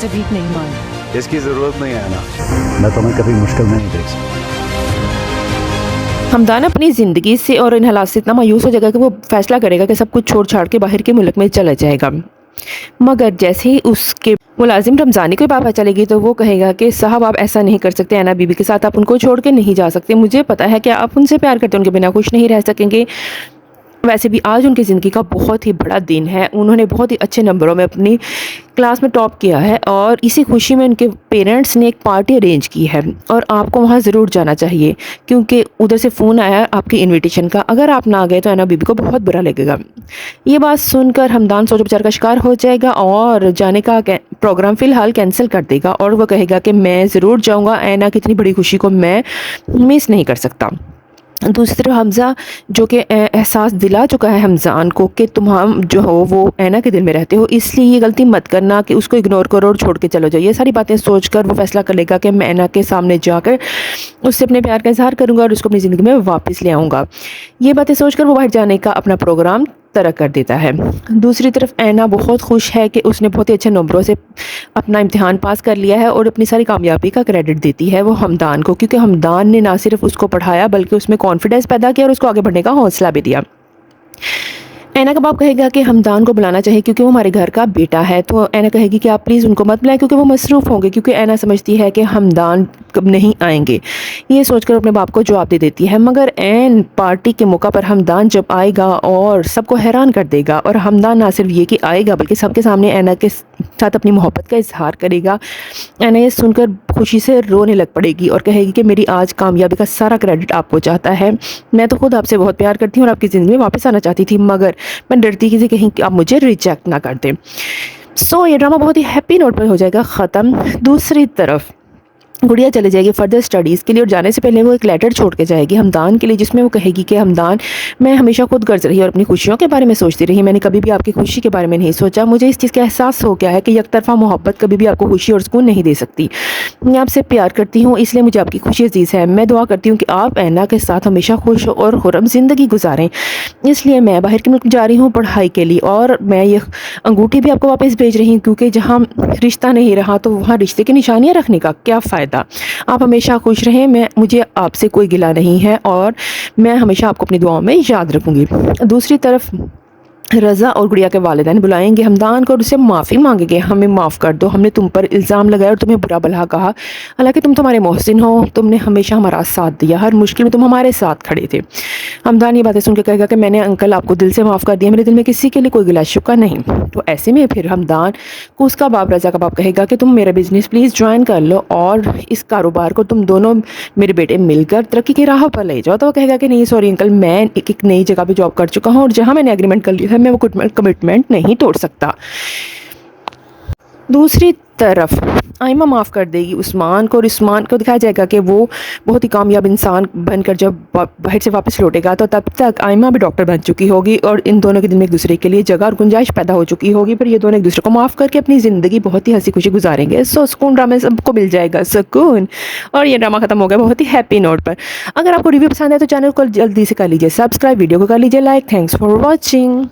से भीख नहीं मांगी। इसकी ज़रूरत नहीं है ना, मैं तुम्हें कभी मुश्किल में नहीं देख सकता। हमदान अपनी ज़िंदगी से और इन हालात से इतना मायूस हो जाएगा कि वो फैसला करेगा कि सब कुछ छोड़ छाड़ के बाहर के मुल्क में चला जाएगा। मगर जैसे ही उसके मुलाजिम रमज़ानी को बात चलेगी तो वो कहेगा कि साहब आप ऐसा नहीं कर सकते, ऐना बीबी के साथ आप उनको छोड़ के नहीं जा सकते। मुझे पता है कि आप उनसे प्यार करते, उनके बिना खुश नहीं रह सकेंगे। वैसे भी आज उनकी ज़िंदगी का बहुत ही बड़ा दिन है। उन्होंने बहुत ही अच्छे नंबरों में अपनी क्लास में टॉप किया है और इसी खुशी में उनके पेरेंट्स ने एक पार्टी अरेंज की है और आपको वहाँ ज़रूर जाना चाहिए क्योंकि उधर से फ़ोन आया आपकी इनविटेशन का। अगर आप ना गए तो ऐना बीबी को बहुत बुरा लगेगा। ये बात सुनकर हमदान सोच विचार का शिकार हो जाएगा और जाने का प्रोग्राम फ़िलहाल कैंसिल कर देगा और वह कहेगा कि मैं ज़रूर जाऊँगा, ऐना की इतनी बड़ी खुशी को मैं मिस नहीं कर सकता। दूसरी तरफ हमज़ा जो कि एहसास दिला चुका है हमज़ान को कि तुम हम जो हो वो ऐना के दिल में रहते हो, इसलिए ये गलती मत करना कि उसको इग्नोर करो और छोड़ के चलो जाओ। ये सारी बातें सोचकर वो फैसला कर लेगा कि मैं ऐना के सामने जाकर उससे अपने प्यार का इजहार करूँगा और उसको अपनी ज़िंदगी में वापस ले आऊँगा। ये बातें सोचकर वो बाहर जाने का अपना प्रोग्राम तरक कर देता है। दूसरी तरफ ऐना बहुत खुश है कि उसने बहुत ही अच्छे नंबरों से अपना इम्तिहान पास कर लिया है और अपनी सारी कामयाबी का क्रेडिट देती है वो हमदान को, क्योंकि हमदान ने ना सिर्फ उसको पढ़ाया बल्कि उसमें कॉन्फिडेंस पैदा किया और उसको आगे बढ़ने का हौसला भी दिया। ऐना का बाप कहेगा कि हमदान को बुलाना चाहिए क्योंकि वो हमारे घर का बेटा है, तो ऐना कहेगी कि आप प्लीज़ उनको मत बुलाएं क्योंकि वो मसरूफ़ होंगे, क्योंकि ऐना समझती है कि हमदान कब नहीं आएंगे। ये सोचकर अपने बाप को जवाब दे देती है। मगर ऐन पार्टी के मौका पर हमदान जब आएगा और सबको हैरान कर देगा और हमदान ना सिर्फ ये कि आएगा बल्कि सबके सामने ऐना के साथ अपनी मोहब्बत का इजहार करेगा। ऐना ये सुनकर खुशी से रोने लग पड़ेगी और कहेगी कि मेरी आज कामयाबी का सारा क्रेडिट आपको चाहता है। मैं तो खुद आपसे बहुत प्यार करती हूँ और आपकी ज़िंदगी में वापस आना चाहती थी, मगर मैं डरती थी कहीं कि आप मुझे रिजेक्ट ना कर दें। ये ड्रामा बहुत ही हैप्पी नोट पर हो जाएगा ख़त्म। दूसरी तरफ गुड़िया चले जाएगी फर्दर स्टडीज़ के लिए और जाने से पहले वो एक लेटर छोड़ के जाएगी हमदान के लिए, जिसमें वो कहेगी कि हमदान, मैं हमेशा खुद गर्ज रही और अपनी खुशियों के बारे में सोचती रही, मैंने कभी भी आपकी खुशी के बारे में नहीं सोचा। मुझे इस चीज़ का एहसास हो गया है कि यकतरफ़ा मोहब्बत कभी भी आपको खुशी और सुकून नहीं दे सकती। मैं आपसे प्यार करती हूँ, इसलिए मुझे आपकी खुशी अजीज़ है। मैं दुआ करती हूँ कि आप ऐना के साथ हमेशा खुश और खुर्रम ज़िंदगी गुजारें। इसलिए मैं बाहर के मुल्क जा रही हूँ पढ़ाई के लिए और मैं ये अंगूठी भी आपको वापस भेज रही हूँ क्योंकि जहाँ रिश्ता नहीं रहा तो वहाँ रिश्ते की निशानियाँ रखने का क्या फ़ायदा। आप हमेशा खुश रहें, मुझे आपसे कोई गिला नहीं है और मैं हमेशा आपको अपनी दुआओं में याद रखूँगी। दूसरी तरफ रज़ा और गुड़िया के वालिदैन बुलाएंगे हमदान को और उससे माफ़ी मांगेंगे, हमें माफ़ कर दो, हमने तुम पर इल्ज़ाम लगाया और तुम्हें बुरा भला कहा, हालांकि तुम तुम्हारे मोहसिन हो, तुमने हमेशा हमारा साथ दिया, हर मुश्किल में तुम हमारे साथ खड़े थे। हमदान ये बातें सुन के कहेगा कि मैंने अंकल आपको दिल से माफ़ कर दिया, मेरे दिल में किसी के लिए कोई गिला शिकवा नहीं। तो ऐसे में फिर हमदान को उसका बाप रज़ा का बाप कहेगा कि तुम मेरा बिज़नेस प्लीज़ ज्वाइन कर लो और इस कारोबार को तुम दोनों मेरे बेटे मिलकर तरक्की की राह पर ले जाओ। तो वो कहेगा कि नहीं सॉरी अंकल, मैं एक नई जगह पर जॉब कर चुका हूँ और जहाँ मैंने एग्रीमेंट कर लिया था मैं वो कमिटमेंट नहीं तोड़ सकता। दूसरी तरफ आइमा माफ़ कर देगी उस्मान को और उस्मान को दिखाया जाएगा कि वो बहुत ही कामयाब इंसान बनकर जब बाहर से वापस लौटेगा तो तब तक आइमा भी डॉक्टर बन चुकी होगी और इन दोनों के दिल में एक दूसरे के लिए जगह और गुंजाइश पैदा हो चुकी होगी। फिर ये दोनों एक दूसरे को माफ़ करके अपनी ज़िंदगी बहुत ही हंसी खुशी गुजारेंगे। सुकून ड्रामा सबको मिल जाएगा सुकून। और ये ड्रामा ख़त्म हो गया बहुत ही हैप्पी नोट पर। अगर आपको रिव्यू पसंद है तो चैनल को जल्दी से कर लीजिए सब्सक्राइब, वीडियो को कर लीजिए लाइक। Thanks for watching.